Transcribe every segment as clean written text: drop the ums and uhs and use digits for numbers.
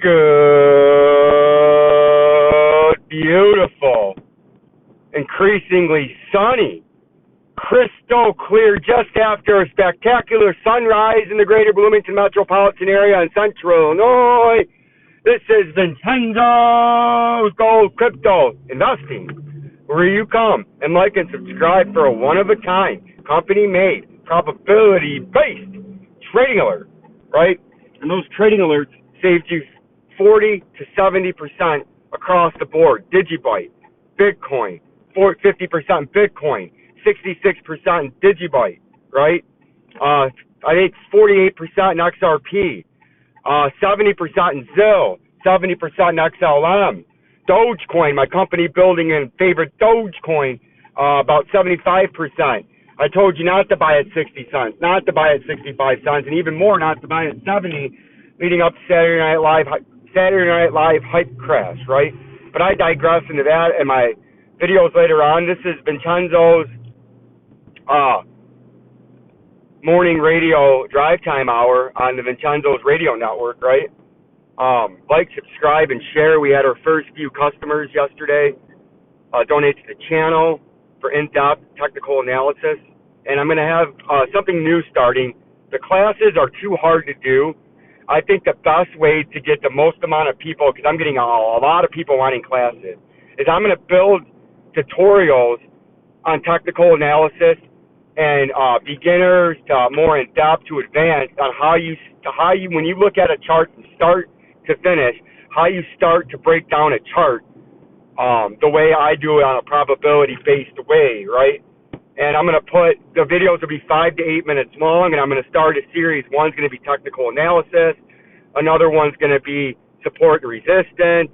Good, beautiful, increasingly sunny, crystal clear just after a spectacular sunrise in the greater Bloomington metropolitan area in central Illinois. This is Vincenzo'S Gold Crypto Investing, where you come and like and subscribe for a one-of-a-kind, company-made, probability-based trading alert, right? And those trading alerts saved you 40 to 70% across the board. Digibyte, Bitcoin, 50% Bitcoin, 66% Digibyte, right? I think 48% in XRP, 70% in ZIL, 70% in XLM. Dogecoin, my company building in favorite Dogecoin, about 75%. I told you not to buy at 60 cents, not to buy at 65 cents, and even more not to buy at 70, leading up to Saturday Night Live hype crash, right? But I digress into that in my videos later on. This is Vincenzo'S morning radio drive time hour on the Vincenzo'S radio network, right? Like, subscribe, and share. We had our first few customers yesterday donate to the channel for in-depth technical analysis. And I'm going to have something new starting. The classes are too hard to do. I think the best way to get the most amount of people, because I'm getting a lot of people wanting classes, is I'm going to build tutorials on technical analysis and beginners to more in-depth to advanced on how you when you look at a chart from start to finish, how you start to break down a chart the way I do it on a probability-based way, right? And I'm going to put, the videos will be 5 to 8 minutes long, and I'm going to start a series. One's going to be technical analysis. Another one's going to be support and resistance.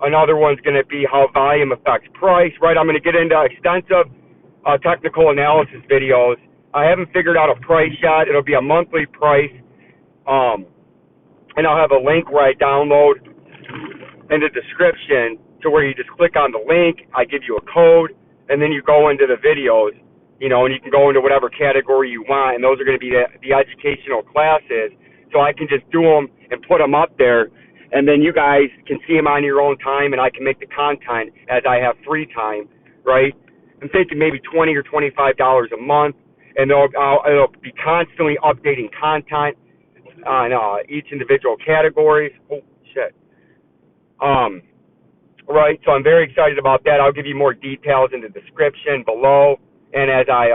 Another one's going to be how volume affects price, right? I'm going to get into extensive technical analysis videos. I haven't figured out a price yet. It'll be a monthly price. And I'll have a link where I download in the description to where you just click on the link. I give you a code, and then you go into the videos, you know, and you can go into whatever category you want, and those are going to be the educational classes. So I can just do them and put them up there, and then you guys can see them on your own time, and I can make the content as I have free time, right? I'm thinking maybe $20 or $25 a month, and it'll be constantly updating content on each individual categories. Oh, shit. Right, so I'm very excited about that. I'll give you more details in the description below, and as I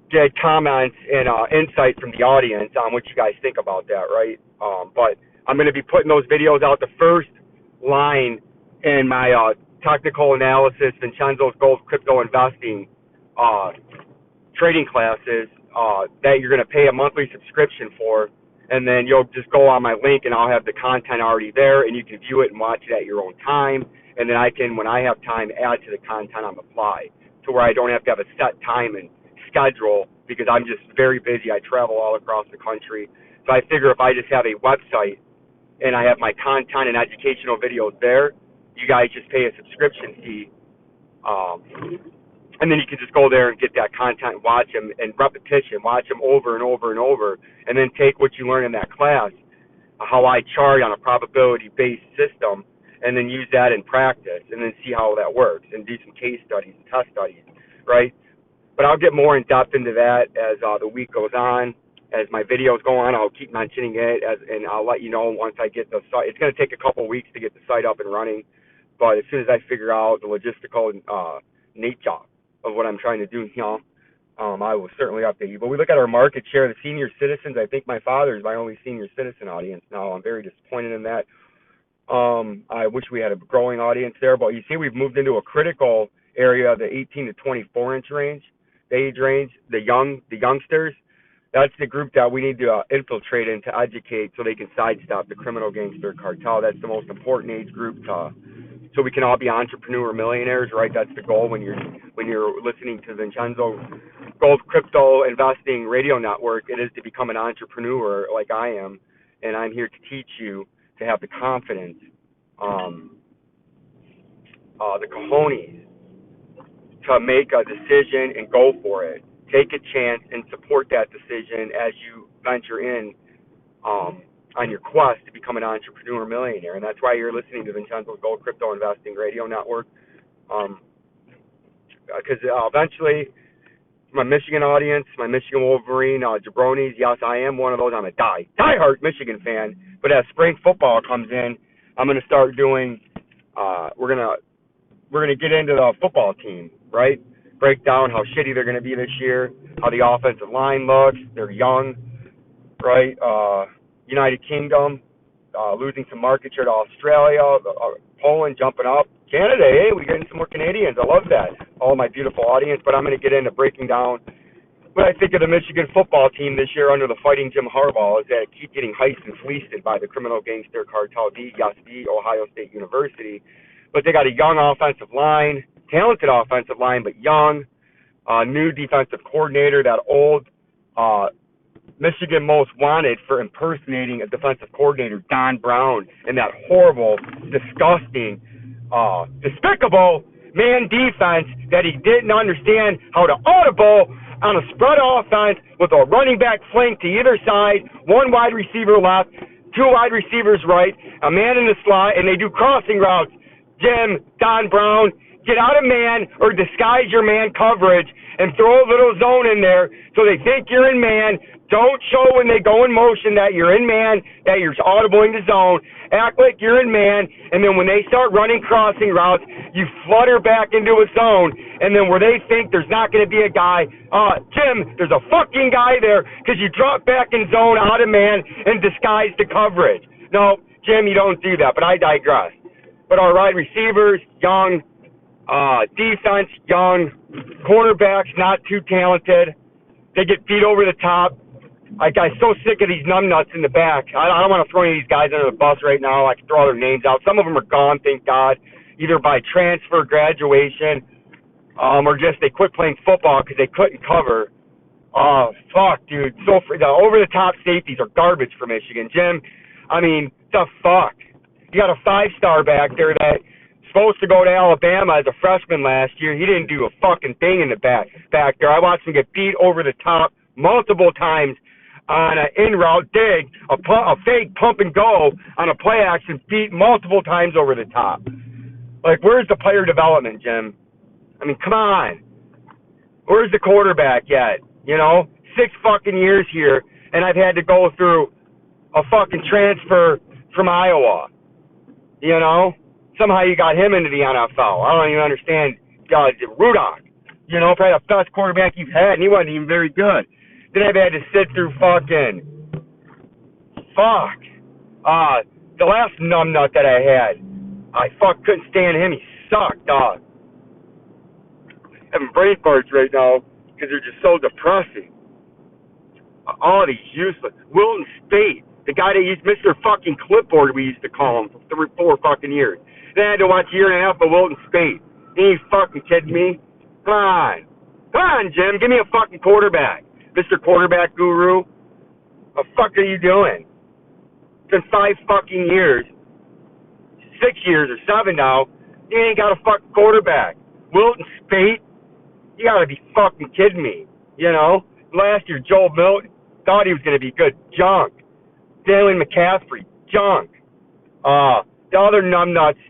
get comments and insight from the audience on what you guys think about that, right? But I'm going to be putting those videos out. The first line in my technical analysis, Vincenzo'S Gold Crypto Investing trading classes that you're going to pay a monthly subscription for, and then you'll just go on my link, and I'll have the content already there, and you can view it and watch it at your own time. And then I can, when I have time, add to the content on the fly, to where I don't have to have a set time and schedule, because I'm just very busy. I travel all across the country. So I figure if I just have a website and I have my content and educational videos there, you guys just pay a subscription fee. And then you can just go there and get that content and watch them in repetition, watch them over and over and over, and then take what you learn in that class, how I chart on a probability-based system, and then use that in practice, and then see how that works, and do some case studies and test studies, right? But I'll get more in depth into that as the week goes on. As my videos go on, I'll keep mentioning it, and I'll let you know once I get the site. It's going to take a couple weeks to get the site up and running, but as soon as I figure out the logistical nature of what I'm trying to do, you know, I will certainly update you. But we look at our market share, the senior citizens. I think my father is my only senior citizen audience now. I'm very disappointed in that. I wish we had a growing audience there, but you see we've moved into a critical area, the 18 to 24 inch range, the age range, the youngsters. That's the group that we need to infiltrate and to educate so they can sidestep the criminal gangster cartel. That's the most important age group so we can all be entrepreneur millionaires, right? That's the goal when you're listening to Vincenzo'S Gold Crypto Investing Radio Network. It is to become an entrepreneur like I am, and I'm here to teach you to have the confidence, the cojones, to make a decision and go for it. Take a chance and support that decision as you venture in on your quest to become an entrepreneur millionaire. And that's why you're listening to Vincenzo's Gold Crypto Investing Radio Network. Because eventually, my Michigan audience, my Michigan Wolverine, jabronis, yes, I am one of those. I'm a diehard Michigan fan. But as spring football comes in, I'm going to start doing, we're gonna get into the football team, right? Break down how shitty they're going to be this year, how the offensive line looks. They're young, right? United Kingdom losing some market share to Australia, Poland jumping up, Canada. Hey, we're getting some more Canadians. I love that. All my beautiful audience. But I'm going to get into breaking down what I think of the Michigan football team this year under the Fighting Jim Harbaugh is that keep getting heisted and fleeced by the criminal gangster cartel, the Ohio State University. But they got a young offensive line, talented offensive line, but young. New defensive coordinator, that old Michigan Most Wanted for impersonating a defensive coordinator, Don Brown, and that horrible, disgusting, despicable man defense that he didn't understand how to audible on a spread offense with a running back flank to either side, one wide receiver left, two wide receivers right, a man in the slot, and they do crossing routes. Jim, Don Brown, get out of man or disguise your man coverage and throw a little zone in there so they think you're in man. Don't show when they go in motion that you're in man, that you're audibling the zone. Act like you're in man, and then when they start running crossing routes, you flutter back into a zone, and then where they think there's not going to be a guy, Jim, there's a fucking guy there because you drop back in zone out of man and disguise the coverage. No, Jim, you don't do that, but I digress. But our wide receivers, young, defense, young, cornerbacks, not too talented. They get beat over the top. I'm so sick of these numbnuts in the back. I don't want to throw any of these guys under the bus right now. I can throw all their names out. Some of them are gone, thank God, either by transfer, graduation, or just they quit playing football because they couldn't cover. Oh, fuck, dude. The over-the-top safeties are garbage for Michigan. Jim, I mean, the fuck? You got a 5-star back there that's supposed to go to Alabama as a freshman last year. He didn't do a fucking thing in the back there. I watched him get beat over the top multiple times on an in-route dig, a fake pump and go on a play action, beat multiple times over the top. Like, where's the player development, Jim? I mean, come on. Where's the quarterback yet? 6 fucking years here, and I've had to go through a fucking transfer from Iowa. Somehow you got him into the NFL. I don't even understand. Rudock, probably the best quarterback you've had, and he wasn't even very good. Then I've had to sit through the last numbnut that I had. I couldn't stand him. He sucked, dog. Having brain farts right now because they're just so depressing. All these useless. Wilton Spate, the guy that used Mr. fucking Clipboard, we used to call him for 4 fucking years. Then I had to watch a year and a half of Wilton Spate. You ain't fucking kidding me? Come on, Jim. Give me a fucking quarterback. Mr. Quarterback Guru. What the fuck are you doing? It's been 5 fucking years. 6 years or 7 now. You ain't got a fucking quarterback. Wilton Spate? You gotta be fucking kidding me. Last year, Joel Milton thought he was gonna be good. Junk. Dylan McCaffrey. Junk. The other numbnuts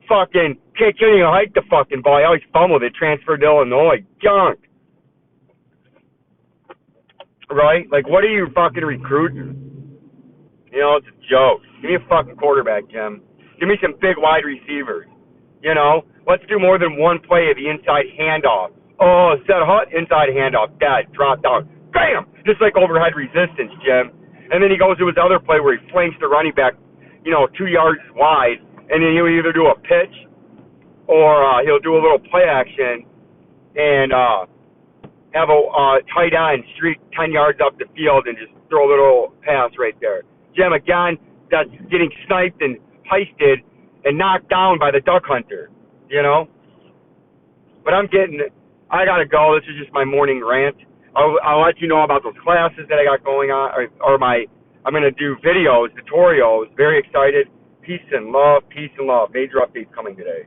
fucking can't even hike the fucking ball. I always fumbled it. Transferred to Illinois. Junk. Right? Like, what are you fucking recruiting? It's a joke. Give me a fucking quarterback, Jim. Give me some big wide receivers. Let's do more than one play of the inside handoff. Oh, set a hut, inside handoff. Dead. Drop down. Bam! Just like overhead resistance, Jim. And then he goes to his other play where he flanks the running back, 2 yards wide. And then he'll either do a pitch or he'll do a little play action and have a tight end streak 10 yards up the field and just throw a little pass right there. Jim, again, that's getting sniped and heisted and knocked down by the duck hunter, But I got to go. This is just my morning rant. I'll let you know about those classes that I got going on, I'm going to do videos, tutorials. Very excited. Peace and love. Major updates coming today.